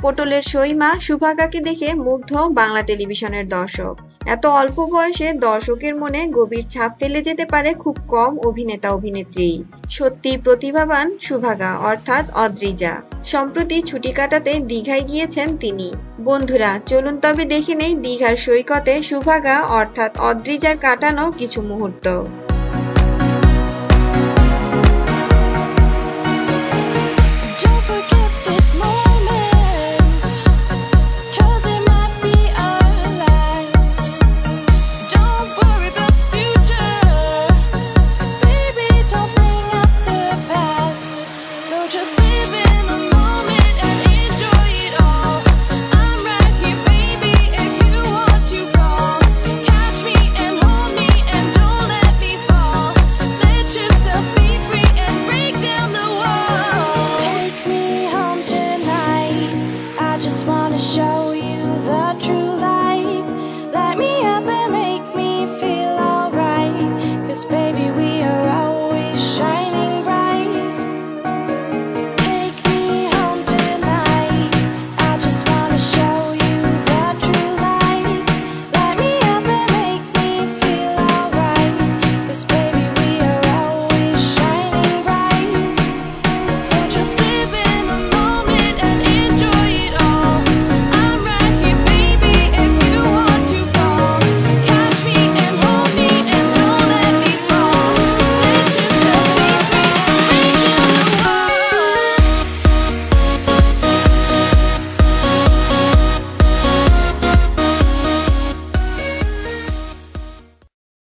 পটলের সইমা শুভাগাকে দেখে মুগ্ধ বাংলা টেলিভিশনের দর্শক। এত অল্প বয়সে দর্শকের মনে গভীর ছাপ ফেলে যেতে পারে খুব কম অভিনেতা অভিনেত্রী। সত্যি প্রতিভাবান শুভাগা অর্থাৎ অদ্রিজা। সম্প্রতি ছুটি কাটাতে দীঘায় গিয়েছেন তিনি। বন্ধুরা চলুন তবে দেখে নেই দীঘার সৈকতে শুভাগা অর্থাৎ অদ্রিজার কাটানো কিছু মুহূর্ত।